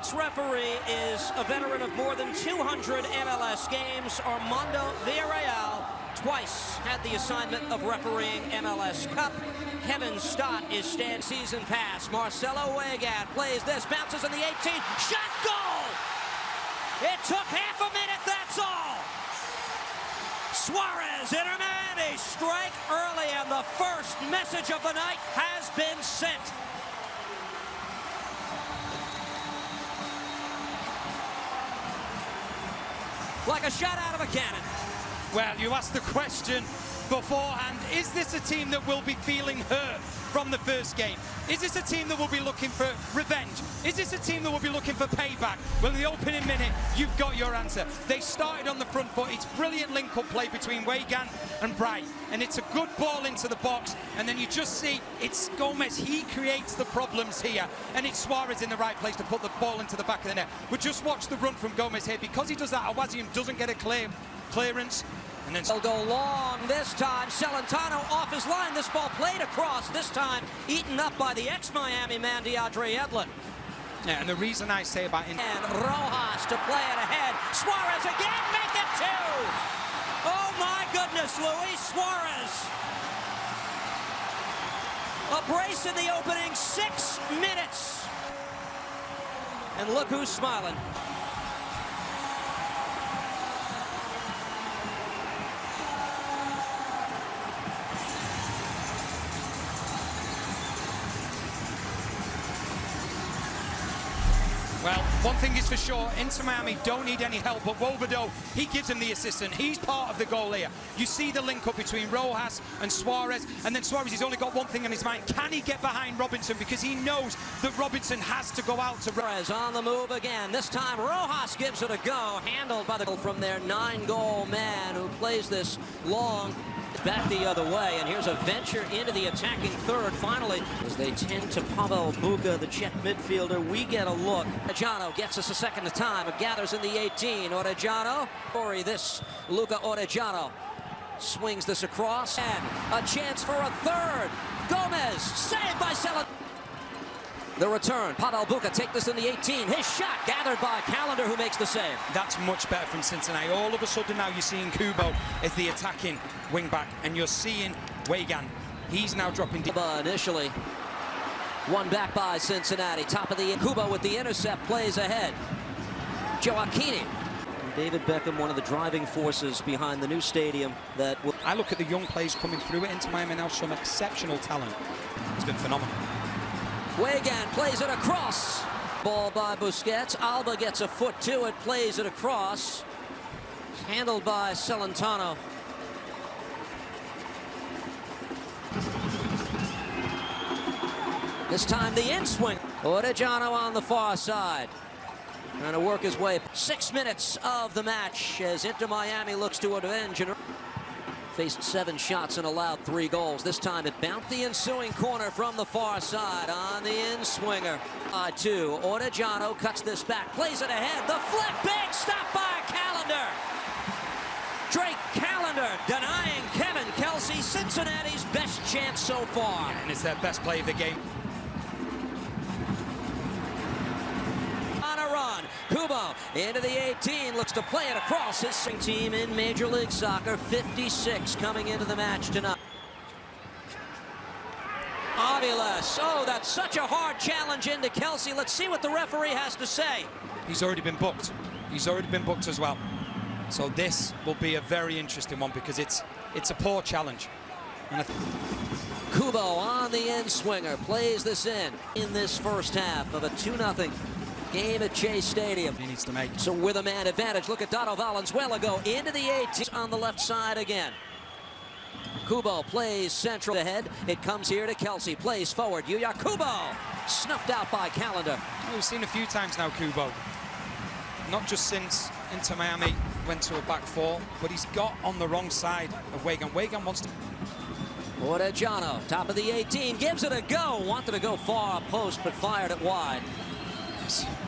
next referee is a veteran of more than 200 MLS games, Armando Villarreal. Twice had the assignment of refereeing MLS Cup. Kevin Stott is stand season pass. Marcelo Weigand plays this, bounces in the 18, shot, goal! It took half a minute, that's all. Suarez in a strike early, and the first message of the night has been sent. Like a shot out of a cannon. Well, you asked the question beforehand, is this a team that will be feeling hurt from the first game? Is this a team that will be looking for revenge? Is this a team that will be looking for payback? Well, in the opening minute, you've got your answer. They started on the front foot. It's brilliant link-up play between Weigand and Bright, and it's a good ball into the box, and then you just see it's Gomez. He creates the problems here, and it's Suarez in the right place to put the ball into the back of the net. But just watch the run from Gomez here. Because he does that, Awazium doesn't get a clearance. And then they'll go long this time. Celentano off his line. This ball played across. This time eaten up by the ex-Miami man, DeAndre Edlin. Yeah, and the reason I say about... And Rojas to play it ahead. Suarez again, make it two! Oh my goodness, Luis Suarez. A brace in the opening 6 minutes. And look who's smiling. Well, one thing is for sure, Inter Miami don't need any help, but Wobodo, he gives him the assistant. He's part of the goal here. You see the link up between Rojas and Suarez, and then Suarez, he's only got one thing on his mind. Can he get behind Robinson? Because he knows that Robinson has to go out to... Suarez on the move again. This time Rojas gives it a go, handled by the from their 9-goal man who plays this long. Back the other way, and here's a venture into the attacking third finally as they tend to Pavel Buka, the Czech midfielder. We get a look. Orejano gets us a second time. It gathers in the 18. Orejano, this Luca Orejano swings this across, and a chance for a third. Gomez saved by Celentano. The return, Pavel Buka take this in the 18. His shot gathered by Callender, who makes the save. That's much better from Cincinnati. All of a sudden now you're seeing Kubo as the attacking wing-back, and you're seeing Weigand. He's now dropping deep. Initially, one back by Cincinnati. Top of the Kubo with the intercept, plays ahead. Joaquini. David Beckham, one of the driving forces behind the new stadium. That will... I look at the young players coming through it into Miami now, some exceptional talent. It's been phenomenal. Weigand plays it across. Ball by Busquets. Alba gets a foot to it, plays it across. Handled by Celentano. This time the in-swing. Orejano on the far side. Trying to work his way. 6 minutes of the match as Inter Miami looks to avenge. Faced 7 shots and allowed 3 goals. This time it bounced the ensuing corner from the far side on the in-swinger. 2. Orejano cuts this back, plays it ahead. The flick, big stop by Callender. Drake Callender denying Kevin Kelsey Cincinnati's best chance so far. And it's their best play of the game. Run. Kubo into the 18, looks to play it across his team in Major League Soccer. 56 coming into the match tonight. Aviles, oh, that's such a hard challenge into Kelsey. Let's see what the referee has to say. He's already been booked. He's already been booked as well. So this will be a very interesting one because it's a poor challenge. And Kubo on the in-swinger, plays this in this first half of a 2-0 game at Chase Stadium. He needs to make. So with a man advantage, look at Dado Valenzuela go into the 18 on the left side again. Kubo plays central ahead. It comes here to Kelsey, plays forward. Yuya Kubo snuffed out by Callender. Oh, we've seen a few times now Kubo. Not just since Inter Miami went to a back 4, but he's got on the wrong side of Weigand. Weigand wants to... Orejano, top of the 18, gives it a go. Wanted to go far up post, but fired it wide.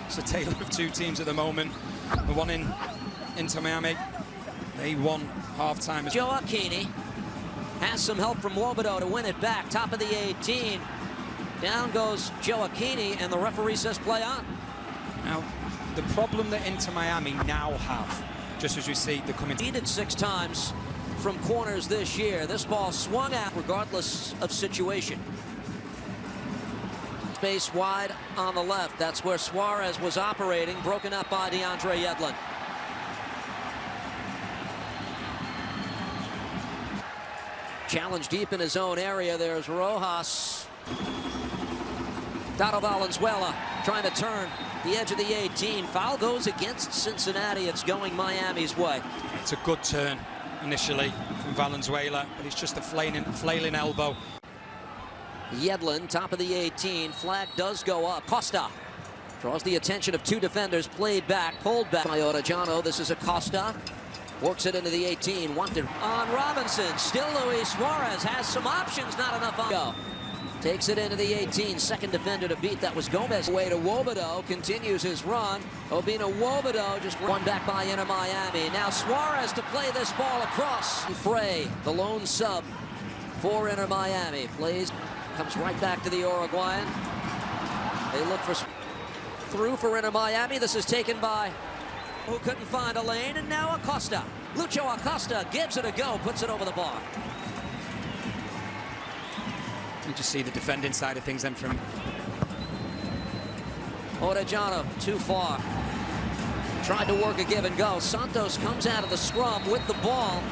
It's a tale of 2 teams at the moment. The one in Inter Miami, they won half-time. Joaquini has some help from Wobodo to win it back. Top of the 18. Down goes Joaquini, and the referee says play on. Now, The problem that Inter Miami now have, just as we see the coming... Needed 6 times from corners this year. This ball swung out regardless of situation. Space wide on the left. That's where Suarez was operating, broken up by DeAndre Yedlin. Challenge deep in his own area. There's Rojas. Dado Valenzuela trying to turn the edge of the 18. Foul goes against Cincinnati. It's going Miami's way. It's a good turn initially from Valenzuela, but it's just a flailing elbow. Yedlin, top of the 18. Flag does go up. Costa draws the attention of 2 defenders. Played back, pulled back by Orejano. This is Acosta. Works it into the 18. Wanted on Robinson. Still Luis Suarez has some options. Not enough on go. Takes it into the 18. Second defender to beat. That was Gomez. Way to Wobodo. Continues his run. Obina Wobodo just run back by Inter Miami. Now Suarez to play this ball across. Frey, the lone sub for Inter Miami. Plays. Comes right back to the Uruguayan. They look for through for Inter Miami. This is taken by who couldn't find a lane, and now Acosta. Lucho Acosta gives it a go, puts it over the bar. You just see the defending side of things then from Orejano, too far. Tried to work a give and go. Santos comes out of the scrum with the ball,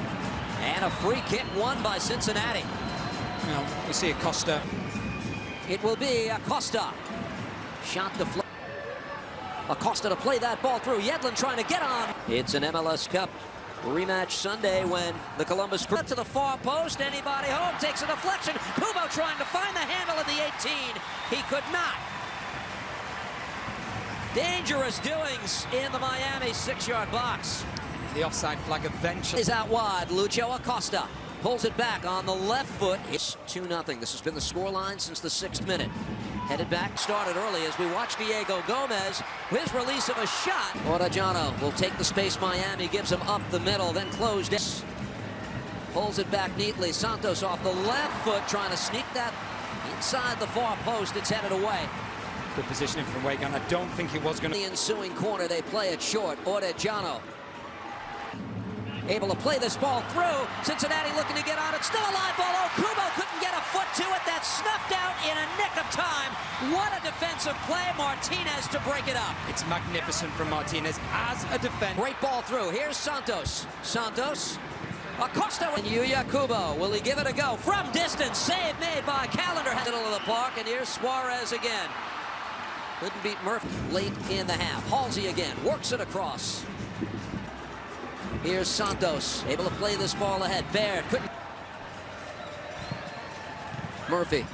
and a free kick won by Cincinnati. Well, we see Acosta. It will be Acosta. Shot the floor. Acosta to play that ball through. Yedlin trying to get on. It's an MLS Cup rematch Sunday when the Columbus Crew to the far post. Anybody home takes a deflection. Kubo trying to find the handle at the 18. He could not. Dangerous doings in the Miami 6-yard box. The offside flag eventually Is out wide. Lucho Acosta pulls it back on the left foot. It's 2-0. This has been the scoreline since the 6th minute. Headed back, started early as we watch Diego Gomez. His release of a shot. Orejano will take the space Miami gives him up the middle, then closed in. Pulls it back neatly. Santos off the left foot, trying to sneak that inside the far post. It's headed away. good positioning from Wagan. I don't think he was going to... The ensuing corner, they play it short. Orejano able to play this ball through. Cincinnati looking to get on it. Still a live ball. Oh, Kubo couldn't get a foot to it. That's snuffed out in a nick of time. What a defensive play. Martinez to break it up. It's magnificent from Martinez as a defender. Great ball through. Here's Santos. Santos. Acosta and Yuya Kubo. Will he give it a go? From distance. Save made by Callender. Middle of the park. And here's Suarez again. Couldn't beat Murphy late in the half. Halsey again. Works it across. Here's Santos, able to play this ball ahead. Baird couldn't. Murphy